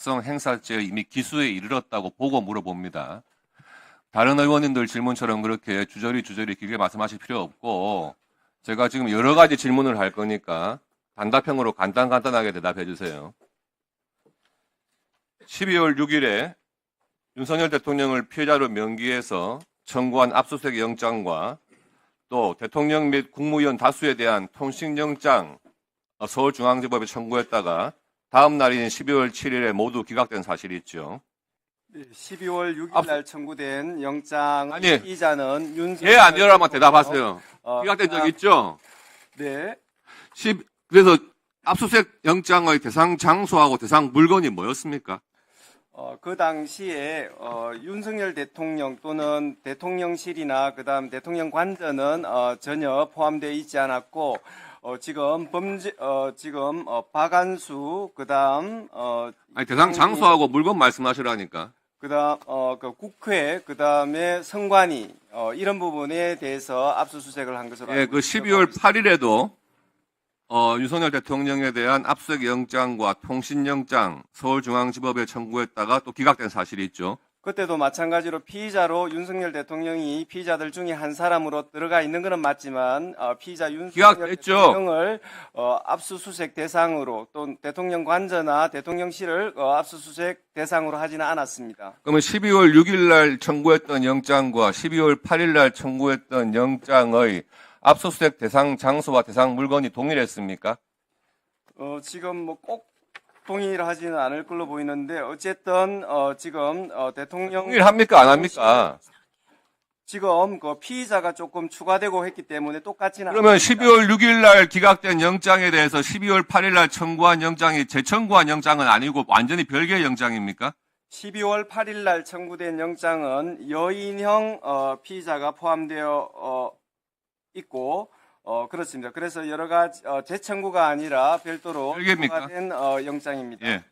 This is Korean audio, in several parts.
성 행사죄에 이미 기수에 이르렀다고 보고 물어봅니다. 다른 의원님들 질문처럼 그렇게 주저리 길게 말씀하실 필요 없고 제가 지금 여러 가지 질문을 할 거니까 단답형으로 간단하게 대답해 주세요. 12월 6일에 윤석열 대통령을 피해자로 명기해서 청구한 압수수색 영장과 또 대통령 및 국무위원 다수에 대한 통신영장 서울중앙지법에 청구했다가 다음 날인 12월 7일에 모두 기각된 사실이 있죠. 네, 12월 6일 날 청구된 영장 아니, 피의자는 윤석열 예, 아니요라만 대답하세요. 기각된 적 있죠? 네. 그래서 압수수색 영장의 대상 장소하고 대상 물건이 뭐였습니까? 그 당시에 윤석열 대통령 또는 대통령실이나 그다음 대통령 관저는 전혀 포함되어 있지 않았고 지금 박안수 그다음 아니 대상 장소하고 물건 말씀하시라니까. 그다음 그 국회 그다음에 선관위 이런 부분에 대해서 압수수색을 한 것으로 예, 알고 그 있습니다. 12월 8일에도 윤석열 대통령에 대한 압수수색 영장과 통신영장 서울중앙지법에 청구했다가 또 기각된 사실이 있죠. 그때도 마찬가지로 피의자로 윤석열 대통령이 피의자들 중에 한 사람으로 들어가 있는 것은 맞지만 피의자 윤석열 기각됐죠. 대통령을 압수수색 대상으로 또 대통령 관저나 대통령실을 압수수색 대상으로 하지는 않았습니다. 그러면 12월 6일 날 청구했던 영장과 12월 8일 날 청구했던 영장의 압수수색 대상 장소와 대상 물건이 동일했습니까? 지금 뭐 꼭 동일하지는 않을 걸로 보이는데 어쨌든 지금 대통령 동일합니까? 안 합니까? 지금 그 피의자가 조금 추가되고 했기 때문에 똑같지는 그러면 않습니다. 12월 6일 날 기각된 영장에 대해서 12월 8일 날 청구한 영장이 재청구한 영장은 아니고 완전히 별개의 영장입니까? 12월 8일 날 청구된 영장은 여인형 피의자가 포함되어 있고 그렇습니다. 그래서 여러 가지 재청구가 아니라 별도로 별개입니까? 된 영장입니다. 예.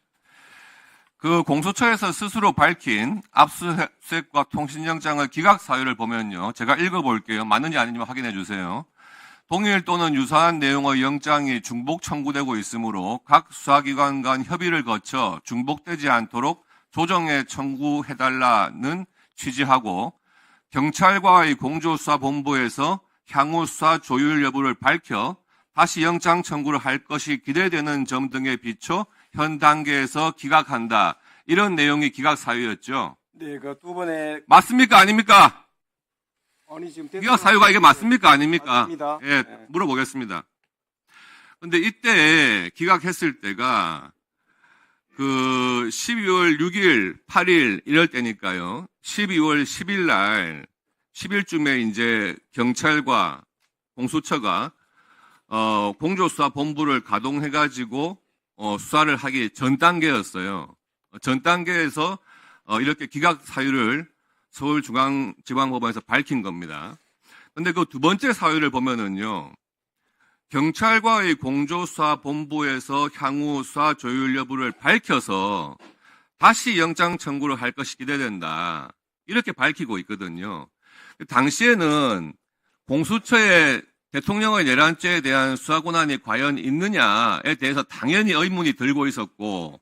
그 공수처에서 스스로 밝힌 압수수색과 통신영장의 기각 사유를 보면요. 제가 읽어볼게요. 맞는지 아닌지 확인해 주세요. 동일 또는 유사한 내용의 영장이 중복 청구되고 있으므로 각 수사기관 간 협의를 거쳐 중복되지 않도록 조정해 청구해달라는 취지하고 경찰과의 공조수사본부에서 향후 수사 조율 여부를 밝혀 다시 영장 청구를 할 것이 기대되는 점 등에 비춰 현 단계에서 기각한다. 이런 내용이 기각 사유였죠. 네, 그 두 번의 맞습니까? 아닙니까? 아니 지금 기각 사유가 이게 맞습니까? 아닙니까? 맞습니다. 예, 네. 물어보겠습니다. 근데 이때 기각했을 때가 그 12월 6일, 8일 이럴 때니까요. 12월 10일 날 10일쯤에 이제 경찰과 공수처가 공조수사본부를 가동해가지고 수사를 하기 전 단계였어요. 전 단계에서 이렇게 기각 사유를 서울중앙지방법원에서 밝힌 겁니다. 근데 그 두 번째 사유를 보면은요. 경찰과의 공조수사본부에서 향후 수사 조율 여부를 밝혀서 다시 영장 청구를 할 것이 기대된다. 이렇게 밝히고 있거든요. 당시에는 공수처의 대통령의 내란죄에 대한 수사 권한이 과연 있느냐에 대해서 당연히 의문이 들고 있었고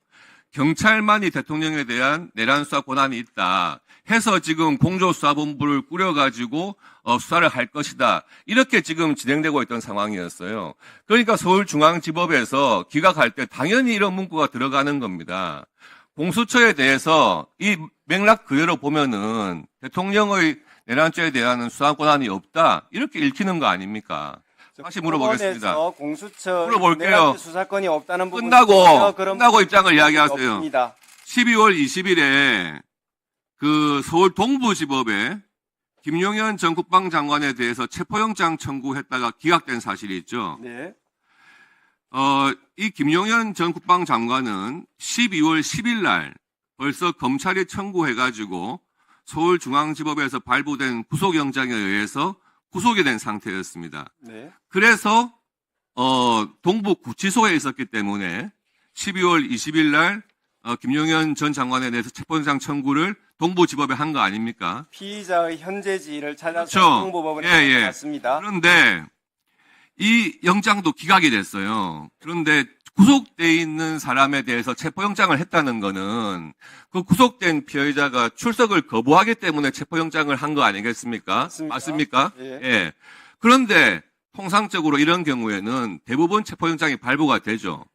경찰만이 대통령에 대한 내란 수사 권한이 있다 해서 지금 공조수사본부를 꾸려가지고 수사를 할 것이다. 이렇게 지금 진행되고 있던 상황이었어요. 그러니까 서울중앙지법에서 기각할 때 당연히 이런 문구가 들어가는 겁니다. 공수처에 대해서 이 맥락 그대로 보면은 대통령의 내란죄에 대한 수사 권한이 없다. 이렇게 읽히는 거 아닙니까? 다시 물어보겠습니다. 공수처 물어볼게요. 내란죄 수사권이 없다는 부분 끝나고 입장을 이야기하세요. 없습니다. 12월 20일에 그 서울 동부지법에 김용현 전 국방장관에 대해서 체포영장 청구했다가 기각된 사실이 있죠. 네. 이 김용현 전 국방장관은 12월 10일 날 벌써 검찰이 청구해가지고 서울중앙지법에서 발부된 구속영장에 의해서 구속이 된 상태였습니다. 네. 그래서 동부구치소에 있었기 때문에 12월 20일 날 김용현 전 장관에 대해서 체포영장 청구를 동부지법에 한 거 아닙니까? 피의자의 현재지를 찾아서 그렇죠. 동부법원에 갔습니다. 그런데 이 영장도 기각이 됐어요. 그런데 구속돼 있는 사람에 대해서 체포영장을 했다는 거는 그 구속된 피해자가 출석을 거부하기 때문에 체포영장을 한 거 아니겠습니까? 맞습니까? 예. 예. 그런데 통상적으로 이런 경우에는 대부분 체포영장이 발부가 되죠.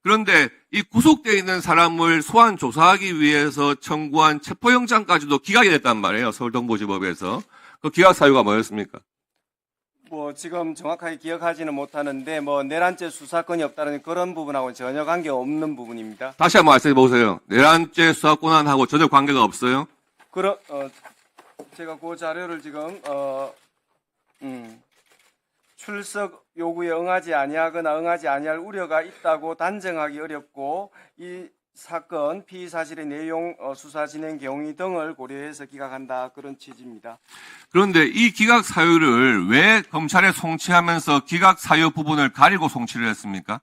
그런데 이 구속돼 있는 사람을 소환 조사하기 위해서 청구한 체포영장까지도 기각이 됐단 말이에요. 서울동부지법에서. 그 기각 사유가 뭐였습니까? 뭐 지금 정확하게 기억하지는 못하는데 뭐 내란죄 수사권이 없다는 그런 부분하고는 전혀 관계 없는 부분입니다. 다시 한번 말씀해 보세요. 내란죄 수사 권한하고 전혀 관계가 없어요? 제가 그 자료를 지금 출석 요구에 응하지 아니하거나 응하지 아니할 우려가 있다고 단정하기 어렵고 이 사건 피의 사실의 내용, 수사 진행 경위 등을 고려해서 기각한다 그런 취지입니다. 그런데 이 기각 사유를 왜 검찰에 송치하면서 기각 사유 부분을 가리고 송치를 했습니까?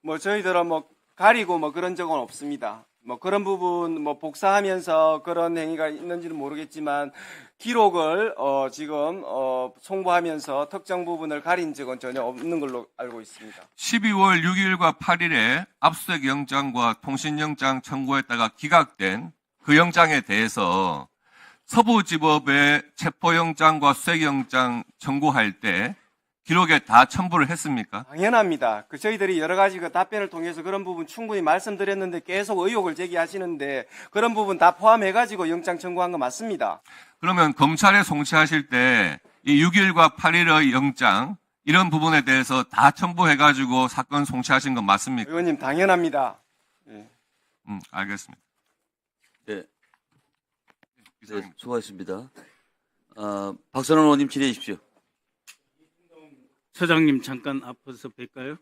뭐 저희들은 뭐 가리고 뭐 그런 적은 없습니다. 뭐 그런 부분 뭐 복사하면서 그런 행위가 있는지는 모르겠지만 기록을 지금 송부하면서 특정 부분을 가린 적은 전혀 없는 걸로 알고 있습니다. 12월 6일과 8일에 압수수색 영장과 통신영장 청구했다가 기각된 그 영장에 대해서 서부지법에 체포영장과 수색영장 청구할 때 기록에 다 첨부를 했습니까? 당연합니다. 저희들이 여러 가지 그 답변을 통해서 그런 부분 충분히 말씀드렸는데 계속 의혹을 제기하시는데 그런 부분 다 포함해가지고 영장 청구한 거 맞습니다. 그러면 검찰에 송치하실 때 이 6일과 8일의 영장 이런 부분에 대해서 다 첨부해가지고 사건 송치하신 건 맞습니까? 의원님 당연합니다. 예. 알겠습니다. 네. 네, 수고하셨습니다. 박선원 의원님 질의해 주십시오. 처장님 잠깐 앞서서 뵐까요?